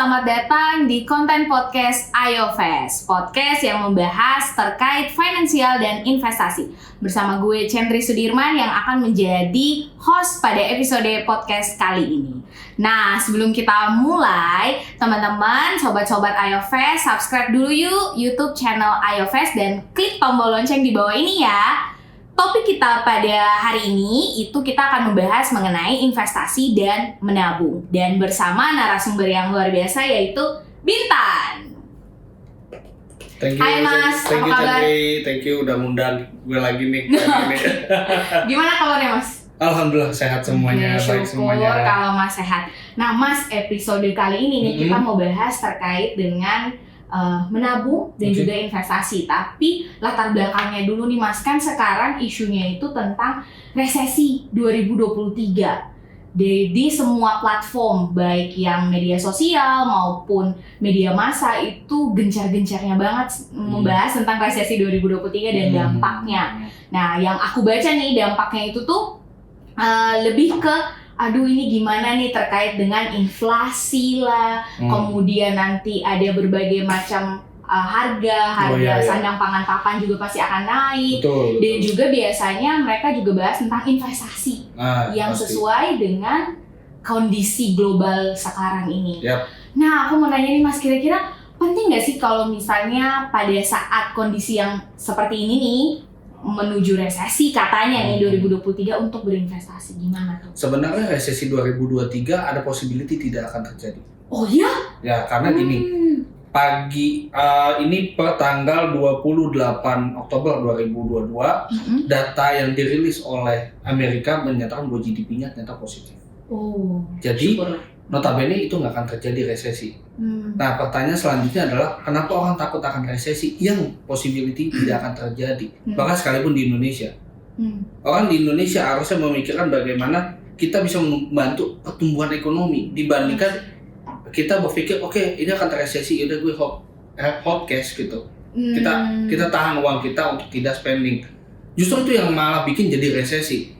selamat datang di konten podcast iOFest. Podcast yang membahas terkait finansial dan investasi. Bersama gue Cendri Sudirman yang akan menjadi host pada episode podcast kali ini. Nah, sebelum kita mulai, teman-teman, sobat-sobat iOFest, subscribe dulu yuk YouTube channel iOFest dan klik tombol lonceng di bawah ini ya. Topik kita pada hari ini itu kita akan membahas mengenai investasi dan menabung. Dan bersama narasumber yang luar biasa yaitu Bintan. Hai Mas, thank apa you, kabar? Thank you udah ngundang gue lagi nih. Gimana kabarnya Mas? Alhamdulillah sehat semuanya, baik Syukur semuanya. kalau Mas sehat. Nah Mas, episode kali ini nih kita mau bahas terkait dengan menabung dan juga investasi. Tapi latar belakangnya dulu nih Mas, kan sekarang isunya itu tentang resesi 2023. Jadi semua platform baik yang media sosial maupun media massa itu gencar-gencarnya banget membahas tentang resesi 2023 dan dampaknya. Nah, yang aku baca nih dampaknya itu tuh lebih ke aduh ini gimana nih terkait dengan inflasi lah, kemudian nanti ada berbagai macam harga sandang pangan papan juga pasti akan naik. Betul. Dan juga biasanya mereka juga bahas tentang investasi yang pasti sesuai dengan kondisi global sekarang ini. Yap. Nah aku mau nanya nih Mas, kira-kira penting nggak sih kalau misalnya pada saat kondisi yang seperti ini nih menuju resesi katanya nih 2023 untuk berinvestasi, gimana tuh? Sebenarnya resesi 2023 ada possibility tidak akan terjadi. Oh iya? Ya karena gini, pagi ini per tanggal 28 Oktober 2022 data yang dirilis oleh Amerika menyatakan bahwa GDP-nya ternyata positif. Oh. Jadi syukur. notabene itu nggak akan terjadi resesi. Nah pertanyaan selanjutnya adalah kenapa orang takut akan resesi yang possibility tidak akan terjadi, bahkan sekalipun di Indonesia. Orang di Indonesia harusnya memikirkan bagaimana kita bisa membantu pertumbuhan ekonomi dibandingkan kita berpikir oke, ini akan resesi, udah gue hold cash gitu. Kita tahan uang kita untuk tidak spending. Justru itu yang malah bikin jadi resesi.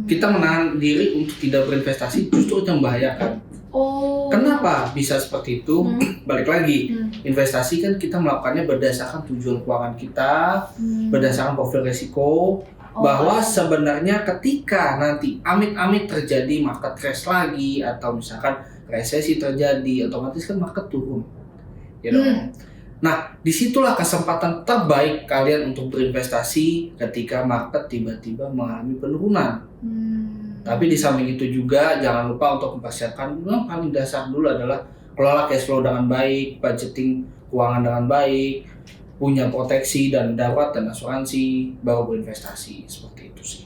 Kita menahan diri untuk tidak berinvestasi, justru itu yang membahayakan. Oh. Kenapa bisa seperti itu? Balik lagi, investasi kan kita melakukannya berdasarkan tujuan keuangan kita, berdasarkan profil risiko, bahwa sebenarnya ketika nanti amit-amit terjadi market crash lagi atau misalkan resesi terjadi, otomatis kan market turun. You know? Nah, disitulah kesempatan terbaik kalian untuk berinvestasi ketika market tiba-tiba mengalami penurunan. Tapi di samping itu juga jangan lupa untuk mempersiapkan yang paling dasar dulu adalah kelola cash flow dengan baik, budgeting keuangan dengan baik, punya proteksi dan darurat dan asuransi, baru berinvestasi. Seperti itu sih.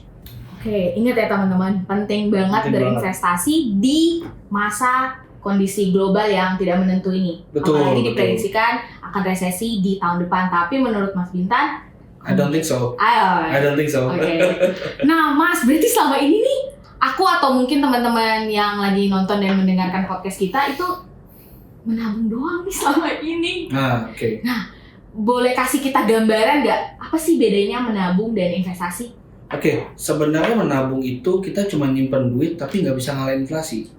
Oke, ingat ya teman-teman, penting banget berinvestasi di masa kondisi global yang tidak menentu ini. Apalagi diprediksikan akan resesi di tahun depan. Tapi menurut Mas Bintan, I don't think so. Okay. Nah Mas, berarti selama ini nih aku atau mungkin teman-teman yang lagi nonton dan mendengarkan podcast kita itu menabung doang nih selama ini. Nah, boleh kasih kita gambaran nggak apa sih bedanya menabung dan investasi? Sebenarnya menabung itu kita cuma nyimpen duit tapi nggak bisa ngalahin inflasi.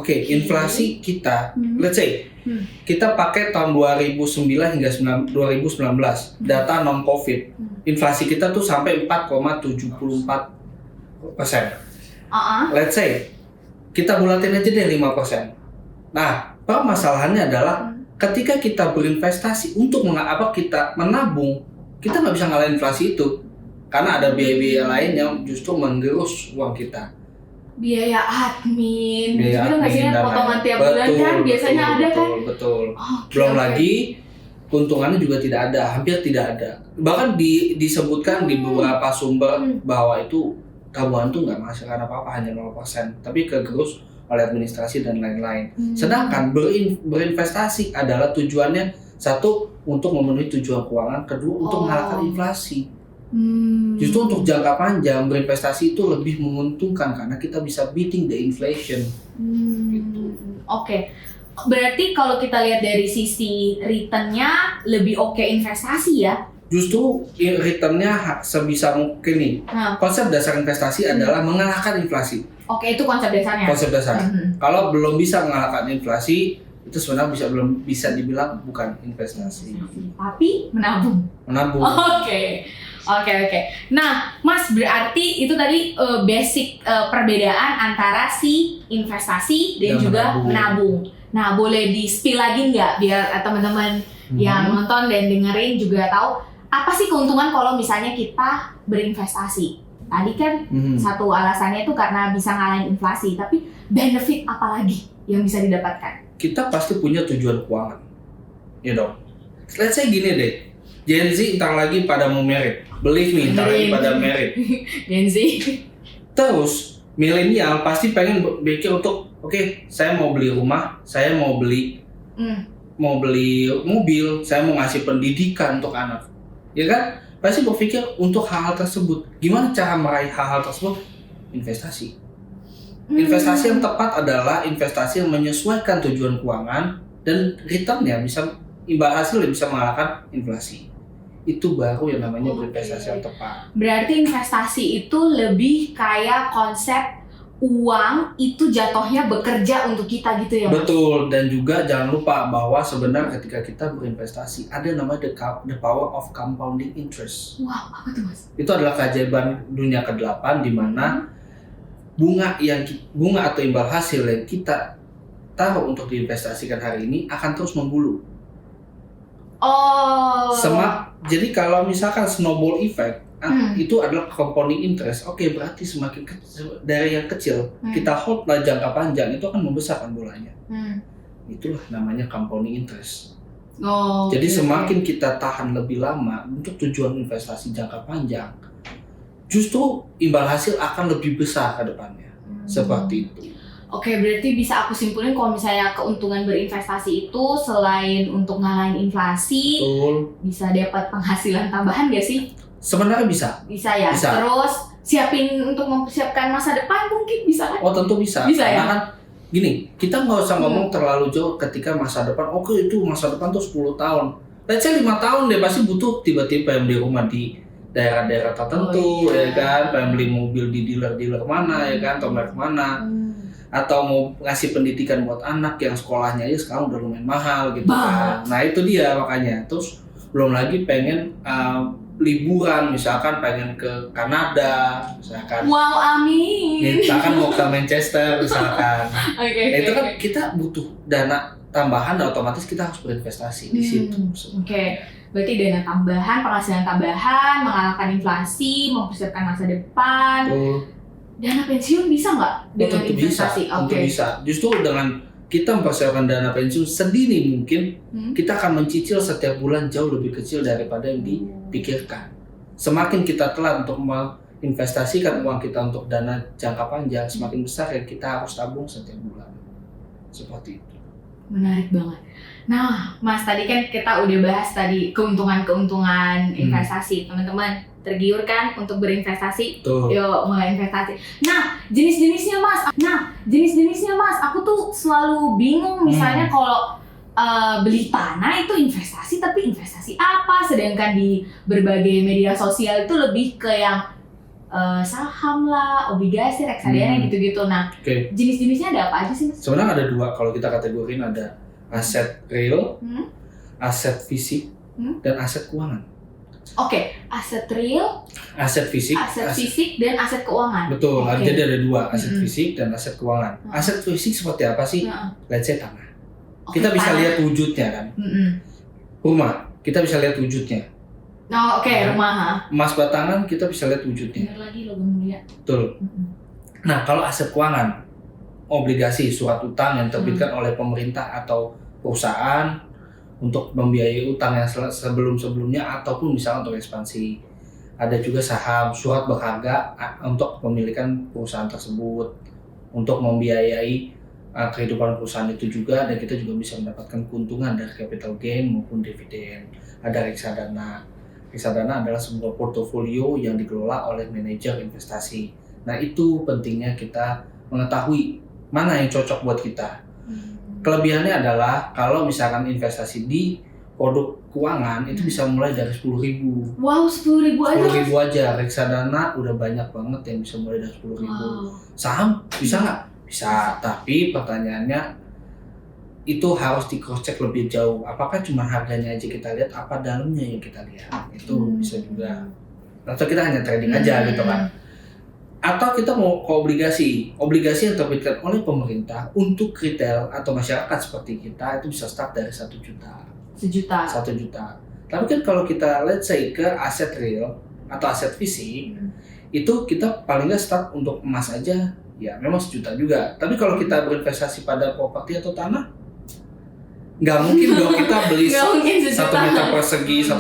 Inflasi kita, let's say kita pakai tahun 2009 hingga 2019 data non-COVID, inflasi kita tuh sampai 4,74%. Let's say kita bulatin aja deh 5%. Nah, permasalahannya adalah ketika kita berinvestasi untuk kita menabung, kita nggak bisa ngalahin inflasi itu karena ada biaya-biaya lain yang justru menggerus uang kita. Biaya admin, nggak sih potongan tiap bulan kan biasanya ada kan? Betul. Belum lagi keuntungannya juga tidak ada, hampir tidak ada. Bahkan disebutkan di beberapa sumber bahwa itu tabungan tuh nggak menghasilkan apa-apa, hanya 0%, tapi kegerus oleh administrasi dan lain-lain. Sedangkan berinvestasi adalah tujuannya satu untuk memenuhi tujuan keuangan, kedua untuk mengalahkan inflasi. Justru untuk jangka panjang berinvestasi itu lebih menguntungkan karena kita bisa beating the inflation. Gitu. Berarti kalau kita lihat dari sisi returnnya lebih investasi ya? Justru returnnya sebisa mungkin nih. Konsep dasar investasi adalah mengalahkan inflasi. Itu konsep dasarnya. Kalau belum bisa mengalahkan inflasi, itu sebenarnya belum bisa dibilang bukan investasi. Tapi menabung. Oke. Nah, Mas, berarti itu tadi basic perbedaan antara si investasi dan juga menabung. Nah, boleh di-spill lagi nggak biar teman-teman yang nonton dan dengerin juga tahu apa sih keuntungan kalau misalnya kita berinvestasi? Tadi kan satu alasannya itu karena bisa ngalahin inflasi, tapi benefit apa lagi yang bisa didapatkan? Kita pasti punya tujuan keuangan, ya dong. Let's say gini deh, Gen Z entar lagi pada mau merit, believe me, entar lagi pada merit. Gen Z. Terus milenial pasti pengen berpikir untuk, oke, saya mau beli rumah, saya mau beli mobil, saya mau ngasih pendidikan untuk anak, ya kan? Pasti berpikir untuk hal-hal tersebut. Gimana cara meraih hal-hal tersebut? Investasi. Investasi yang tepat adalah investasi yang menyesuaikan tujuan keuangan dan returnnya bisa imbal hasil yang bisa mengalahkan inflasi. Itu baru yang namanya berinvestasi yang tepat. Berarti investasi itu lebih kayak konsep uang itu jatuhnya bekerja untuk kita gitu ya, Mas? Betul, dan juga jangan lupa bahwa sebenarnya ketika kita berinvestasi ada namanya the power of compounding interest. Wow, apa tuh, Mas? Itu adalah keajaiban dunia ke-8 di mana bunga atau imbal hasil yang kita taruh untuk diinvestasikan hari ini akan terus membulu. Jadi kalau misalkan snowball effect itu adalah compounding interest. Oke, berarti semakin dari yang kecil kita hold jangka panjang itu akan membesarkan bolanya. Itulah namanya compounding interest. Jadi semakin kita tahan lebih lama untuk tujuan investasi jangka panjang, justru imbal hasil akan lebih besar ke depannya. Seperti itu. Oke, berarti bisa aku simpulin kalau misalnya keuntungan berinvestasi itu selain untuk ngalahin inflasi, bisa dapat penghasilan tambahan gak sih? Sebenarnya bisa. Bisa ya? Bisa. Terus untuk mempersiapkan masa depan mungkin bisa kan? Oh, tentu bisa. Bisa ya? Karena kan gini, kita nggak usah ngomong terlalu jauh ketika masa depan. Oke, itu masa depan tuh 10 tahun. Let's say 5 tahun deh pasti butuh tiba-tiba yang beli rumah di daerah-daerah tertentu, ya kan, pengen beli mobil di dealer-dealer mana, ya kan, atau merek mana, atau mau ngasih pendidikan buat anak yang sekolahnya aja sekarang udah lumayan mahal gitu kan. Nah itu dia makanya. Terus belum lagi pengen liburan, misalkan pengen ke Kanada, misalkan. Wow, amin. Misalkan mau ke Manchester, misalkan. Itu kan kita butuh dana tambahan dan otomatis kita harus berinvestasi di situ. Berarti dana tambahan, penghasilan tambahan, mengalahkan inflasi, mempersiapkan masa depan. Dana pensiun bisa nggak dengan investasi? Tentu bisa. Justru dengan kita mempersiapkan dana pensiun sedini mungkin, kita akan mencicil setiap bulan jauh lebih kecil daripada yang dipikirkan. Semakin kita telat untuk menginvestasikan uang kita untuk dana jangka panjang, semakin besar yang kita harus tabung setiap bulan. Seperti itu. Menarik banget. Nah, Mas, tadi kan kita udah bahas tadi keuntungan investasi. Teman-teman tergiur kan untuk berinvestasi? Yuk, mulai investasi. Nah, jenis-jenisnya Mas. Aku tuh selalu bingung misalnya kalau beli tanah itu investasi, tapi investasi apa? Sedangkan di berbagai media sosial itu lebih ke yang saham lah, obligasi, reksadana gitu-gitu. Nah, jenis-jenisnya ada apa aja sih, Mas? Sebenarnya ada 2 kalau kita kategoriin, ada aset real, aset fisik, dan aset keuangan. Aset real, aset fisik, dan aset keuangan. Betul, jadi ada 2, aset fisik dan aset keuangan. Aset fisik seperti apa sih? Let's say tanah. Kita bisa lihat wujudnya kan. Rumah, kita bisa lihat wujudnya. Rumah. Emas batangan kita bisa lihat wujudnya. Benar lagi logam mulia. Betul. Nah, kalau aset keuangan, obligasi, surat utang yang diterbitkan oleh pemerintah atau perusahaan untuk membiayai utang yang sebelum-sebelumnya ataupun misalnya untuk ekspansi. Ada juga saham, surat berharga untuk pemilikan perusahaan tersebut, untuk membiayai kehidupan perusahaan itu juga, dan kita juga bisa mendapatkan keuntungan dari capital gain maupun dividen. Ada reksadana. Reksadana adalah sebuah portofolio yang dikelola oleh manajer investasi. Nah, itu pentingnya kita mengetahui mana yang cocok buat kita. Kelebihannya adalah kalau misalkan investasi di produk keuangan itu bisa mulai dari 10.000. Wow, 10.000 aja. 10.000 aja. Reksadana udah banyak banget yang bisa mulai dari 10.000. Saham bisa nggak? Bisa, tapi pertanyaannya itu harus di cross check lebih jauh. Apakah cuma harganya aja kita lihat, apa dalamnya yang kita lihat? Itu bisa juga. Atau kita hanya trading aja gitu kan. Atau kita mau ke obligasi yang terbitkan oleh pemerintah untuk retail atau masyarakat seperti kita itu bisa start dari 1 juta. 1 juta. 1 juta. Tapi kan kalau kita let's say ke aset real atau aset fisik, itu kita paling nggak start untuk emas aja ya memang 1 juta juga. Tapi kalau kita berinvestasi pada properti atau tanah, nggak mungkin dong kita beli 1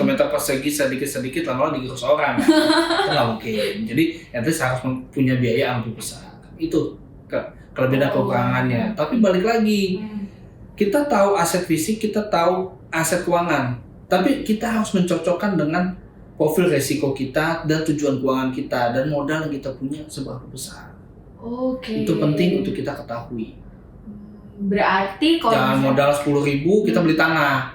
meter persegi sedikit lama-lama digerus orang. Itu nggak mungkin. Jadi itu harus punya biaya yang lebih besar. Itu kelebihan dan kekurangannya. Tapi balik lagi, kita tahu aset fisik, kita tahu aset keuangan. Tapi kita harus mencocokkan dengan profil resiko kita dan tujuan keuangan kita dan modal yang kita punya seberapa besar. Itu penting untuk kita ketahui. Berarti kalau jangan modal 10.000 kita beli tanah.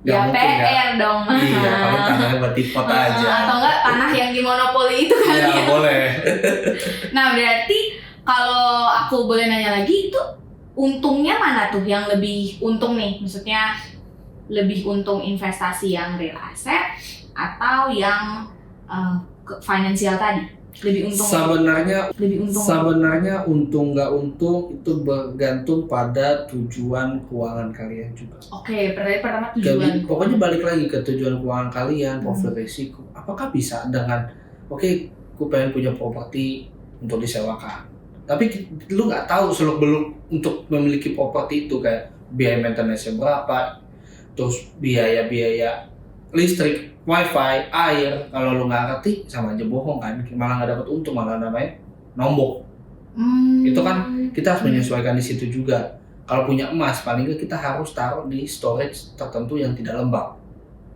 Ya PR dong. Iya, kalau tanahnya buat tipot aja. Atau enggak tanah yang di monopoli itu kali ya. Boleh. Nah, berarti kalau aku boleh nanya lagi, itu untungnya mana tuh yang lebih untung nih? Maksudnya lebih untung investasi yang real asset atau yang finansial tadi? Lebih untung. Sebenarnya untung nggak untung itu bergantung pada tujuan keuangan kalian juga. Oke, pertama tujuan. Pokoknya balik lagi ke tujuan keuangan kalian, profil risiko. Apakah bisa dengan aku pengen punya properti untuk disewakan, tapi lu nggak tahu seluk-beluk untuk memiliki properti itu, kayak biaya maintenance berapa, terus biaya listrik, wifi, air. Kalau lu nggak ngerti sama aja bohong kan, malah nggak dapat untung, malah namanya nombok. Itu kan kita harus menyesuaikan di situ juga. Kalau punya emas paling nggak kita harus taruh di storage tertentu yang tidak lembab,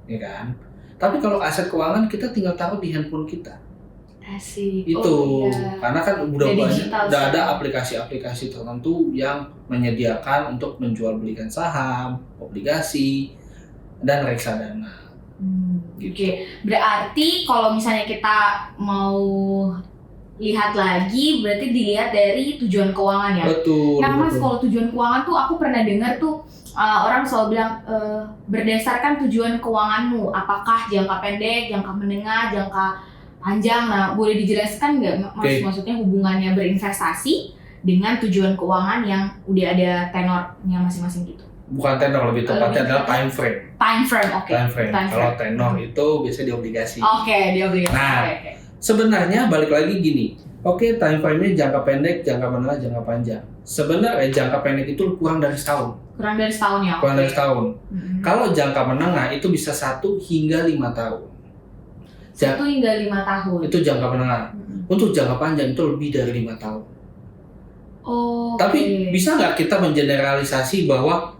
ya kan. Tapi kalau aset keuangan kita tinggal taruh di handphone kita. Asik. Itu karena kan udah banyak, udah ada aplikasi-aplikasi tertentu yang menyediakan untuk menjual belikan saham, obligasi, dan reksadana. Oke. Berarti kalau misalnya kita mau lihat lagi, berarti dilihat dari tujuan keuangan ya. Betul. Nah Mas, kalau tujuan keuangan tuh aku pernah dengar tuh orang selalu bilang berdasarkan tujuan keuanganmu, apakah jangka pendek, jangka menengah, jangka panjang. Nah, boleh dijelaskan nggak Mas, maksudnya hubungannya berinvestasi dengan tujuan keuangan yang udah ada tenornya masing-masing gitu? Bukan tenor, lebih tepatnya adalah time frame. Oke. Kalau tenor itu biasanya di obligasi. Oke, di obligasi. Nah, sebenarnya balik lagi gini. Time frame-nya jangka pendek, jangka menengah, jangka panjang. Sebenarnya jangka pendek itu kurang dari setahun. Kurang dari setahun ya. Kurang dari setahun. Kalau jangka menengah itu bisa 1 hingga 5 tahun. 1 hingga 5 tahun. Itu jangka menengah. Untuk jangka panjang itu lebih dari 5 tahun. Tapi bisa nggak kita mengeneralisasi bahwa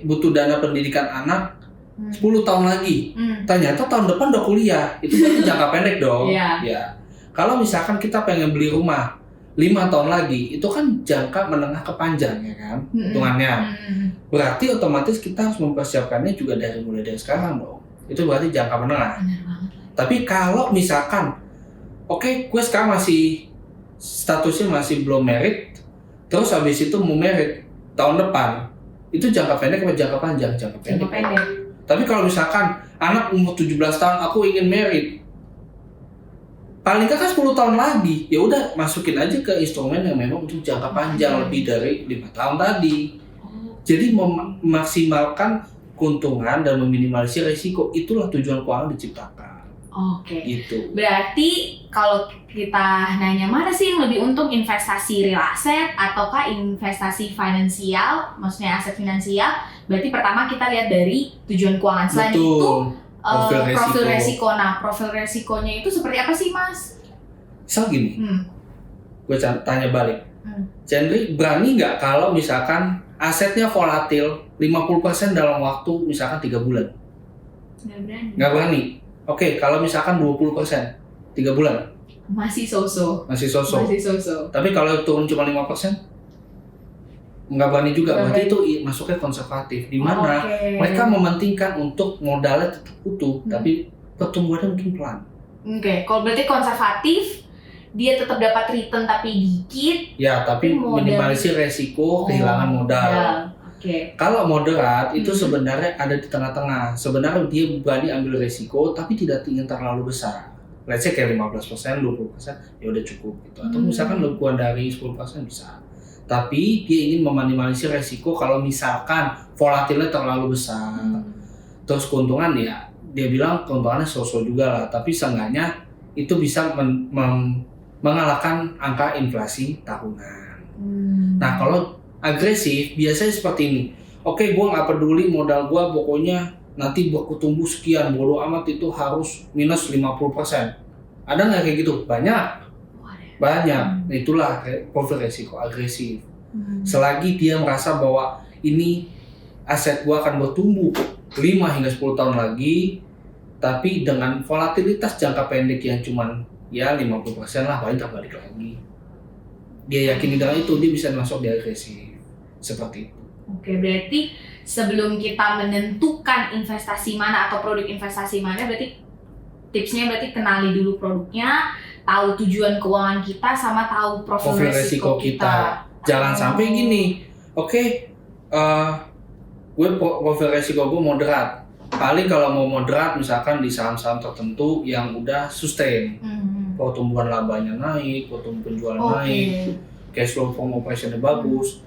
butuh dana pendidikan anak 10 tahun lagi. Ternyata tahun depan udah kuliah. Itu berarti jangka pendek dong. Ya. Kalau misalkan kita pengen beli rumah 5 tahun lagi, itu kan jangka menengah ke panjang ya kan, hitungannya. Berarti otomatis kita harus mempersiapkannya juga mulai dari sekarang dong. Itu berarti jangka menengah. Tapi kalau misalkan gue sekarang masih statusnya masih belum merit, terus habis itu mau merit tahun depan, itu jangka pendek atau jangka panjang? Jangka pendek. Tapi kalau misalkan anak umur 17 tahun aku ingin merit, paling kan 10 tahun lagi, ya udah masukin aja ke instrumen yang memang untuk jangka panjang lebih dari 5 tahun tadi. Jadi memaksimalkan keuntungan dan meminimalisir risiko, itulah tujuan keuangan diciptakan. Gitu. Berarti kalau kita nanya mana sih yang lebih untung, investasi real asset ataukah investasi finansial, maksudnya aset finansial, berarti pertama kita lihat dari tujuan keuangan. Selain itu profil resiko. Nah, profil resikonya itu seperti apa sih Mas? Misal gini, gue tanya balik, Chandri berani nggak kalau misalkan asetnya volatil 50% dalam waktu misalkan 3 bulan? Nggak berani. Kalau misalkan 20%, 3 bulan? Masih so-so. Tapi kalau turun cuma 5%? Nggak berani juga, berarti itu masuknya konservatif. Di mana mereka mementingkan untuk modalnya tetap utuh, tapi pertumbuhannya mungkin pelan. Kalau berarti konservatif, dia tetap dapat return tapi dikit. Ya, tapi minimalisir resiko kehilangan modal. Kalau moderat itu sebenarnya ada di tengah-tengah. Sebenarnya dia berani ambil resiko tapi tidak ingin terlalu besar. Let's say kayak 15%, 20% ya udah cukup gitu. Atau misalkan lebih kurang dari 10% bisa. Tapi dia ingin meminimalisir resiko kalau misalkan volatilnya terlalu besar. Terus keuntungan ya dia bilang keuntungannya so-so juga lah, tapi seenggaknya itu bisa mengalahkan angka inflasi tahunan. Nah kalau agresif biasanya seperti ini. Oke, gue nggak peduli modal gue, pokoknya nanti buku tumbuh sekian, bodo amat itu harus minus 50%. Ada nggak kayak gitu? Banyak. Itulah profil resiko agresif. Selagi dia merasa bahwa ini aset gue akan bertumbuh 5 hingga 10 tahun lagi, tapi dengan volatilitas jangka pendek yang cuman ya 50% lah, paling tak balik lagi. Dia yakin dengan itu, dia bisa masuk di agresif. Seperti itu. Oke, berarti sebelum kita menentukan investasi mana atau produk investasi mana, berarti tipsnya berarti kenali dulu produknya, tahu tujuan keuangan kita, sama tahu profil resiko kita. Jangan sampai gini, gue profil resiko gue moderat. Paling kalau mau moderat misalkan di saham-saham tertentu yang udah sustain, pertumbuhan labanya naik, pertumbuhan penjualan naik, cash flow from operationnya bagus.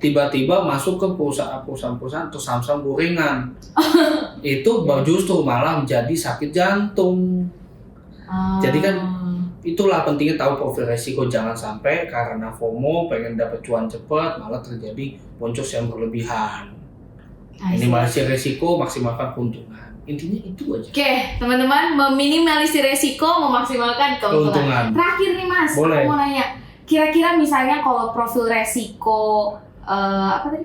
Tiba-tiba masuk ke perusahaan-perusahaan atau saham-saham gorengan. Itu justru malah menjadi sakit jantung. Jadi kan itulah pentingnya tahu profil resiko, jangan sampai karena FOMO pengen dapat cuan cepat malah terjadi boncos yang berlebihan. Minimalisir resiko, maksimalkan keuntungan. Intinya itu aja. Oke, teman-teman, meminimalisir resiko, memaksimalkan keuntungan. Terakhir nih Mas, aku mau nanya. Kira-kira misalnya kalau profil resiko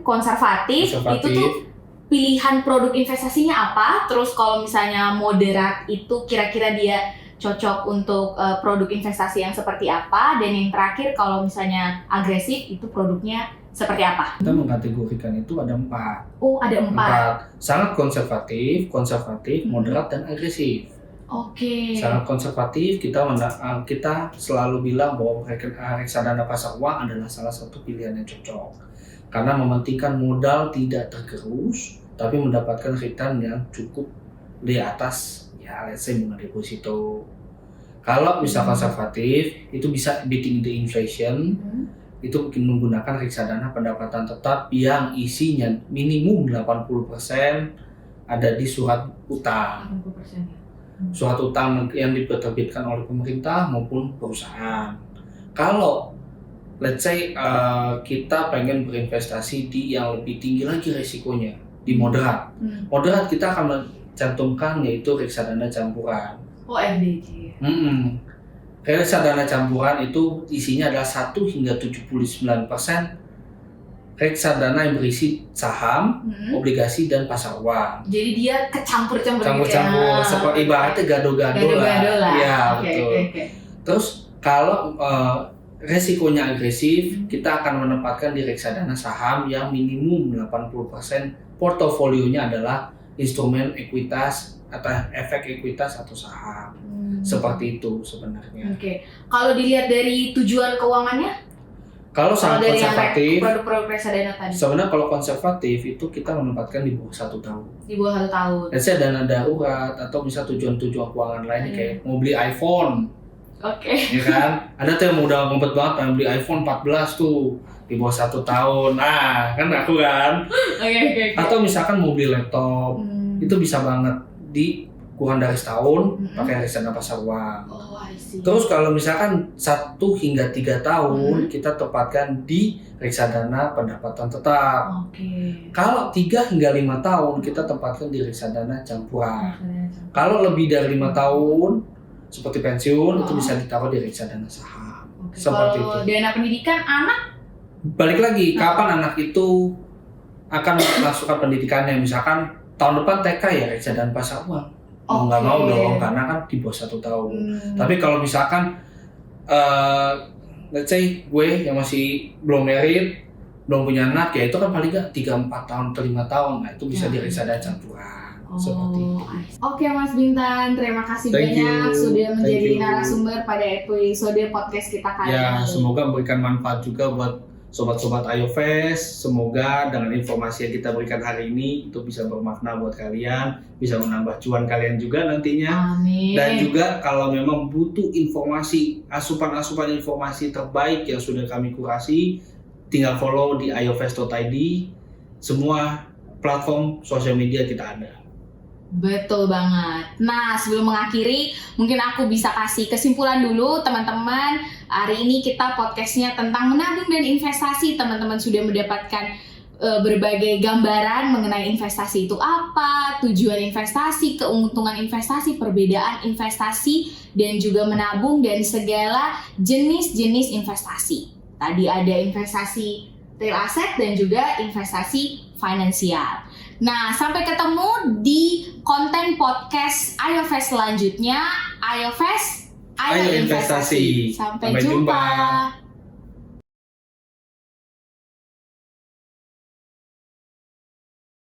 konservatif itu tuh pilihan produk investasinya apa? Terus kalau misalnya moderat itu kira-kira dia cocok untuk produk investasi yang seperti apa? Dan yang terakhir kalau misalnya agresif itu produknya seperti apa? Kita mengkategorikan itu ada 4. Oh, ada 4. Sangat konservatif, moderat dan agresif. Sangat konservatif, kita selalu bilang bahwa reksadana pasar uang adalah salah satu pilihan yang cocok karena mementingkan modal tidak tergerus tapi mendapatkan return yang cukup di atas ya let's say bunga deposito. Kalau bisa konservatif itu bisa beating the inflation, itu menggunakan reksadana pendapatan tetap yang isinya minimum 80% ada di surat utang. 80%. Surat utang yang diterbitkan oleh pemerintah maupun perusahaan. Kalau let's say kita pengen berinvestasi di yang lebih tinggi lagi resikonya, di moderat. Moderat kita akan mencantumkan yaitu reksadana campuran. RDC. Reksadana campuran itu isinya adalah 1 hingga 79% reksadana yang berisi saham, obligasi dan pasar uang. Jadi dia kecampur-campur. Campur-campur, seperti ibaratnya gado-gado lah. Ya, betul. Terus kalau resikonya agresif, kita akan menempatkan di reksadana saham yang minimum 80% portofolionya adalah instrumen ekuitas atau efek ekuitas atau saham. Seperti itu sebenarnya. Kalau dilihat dari tujuan keuangannya? Kalau sangat konservatif, produk-produk reksadana tadi. Sebenarnya kalau konservatif itu kita menempatkan di bawah 1 tahun. Di bawah 1 tahun. Let's say dana darurat atau bisa tujuan-tujuan keuangan lainnya kayak mau beli iPhone. Ya kan? Ada tuh yang udah ngumpet banget pengen beli iPhone 14 tuh di bawah 1 tahun. Nah, kan aku kan. Atau misalkan mau beli laptop, itu bisa banget di kurang dari setahun pakai reksadana pasar uang. Terus kalau misalkan 1 hingga 3 tahun kita tempatkan di reksadana pendapatan tetap. Kalau 3 hingga 5 tahun kita tempatkan di reksadana campuran. Kalau lebih dari 5 tahun seperti pensiun itu bisa ditaruh di reksadana saham. Seperti kalau itu. Dana pendidikan anak? Balik lagi, kapan anak itu akan masukkan pendidikannya? Misalkan tahun depan TK ya reksadana pasar uang. Nggak mau dong, karena kan di bawah 1 tahun. Tapi kalau misalkan, let's say gue yang masih belum married, belum punya anak, ya itu kan paling nggak 3-4 tahun atau 5 tahun. Nah itu bisa di reksadana campuran. Seperti itu. Oke Mas Bintan, terima kasih banyak sudah menjadi narasumber pada episode podcast kita kali ini. Ya, semoga memberikan manfaat juga buat sobat-sobat IOFest, semoga dengan informasi yang kita berikan hari ini itu bisa bermakna buat kalian, bisa menambah cuan kalian juga nantinya. Amin. Dan juga kalau memang butuh informasi, asupan-asupan informasi terbaik yang sudah kami kurasi, tinggal follow di iofest.id. Semua platform sosial media kita ada. Betul banget. Nah, sebelum mengakhiri, mungkin aku bisa kasih kesimpulan dulu teman-teman. Hari ini kita podcastnya tentang menabung dan investasi. Teman-teman sudah mendapatkan berbagai gambaran mengenai investasi itu apa, tujuan investasi, keuntungan investasi, perbedaan investasi, dan juga menabung dan segala jenis-jenis investasi. Tadi ada investasi real asset dan juga investasi finansial. Nah, sampai ketemu di konten podcast IOFest selanjutnya. IOFest, ayo investasi. Sampai jumpa.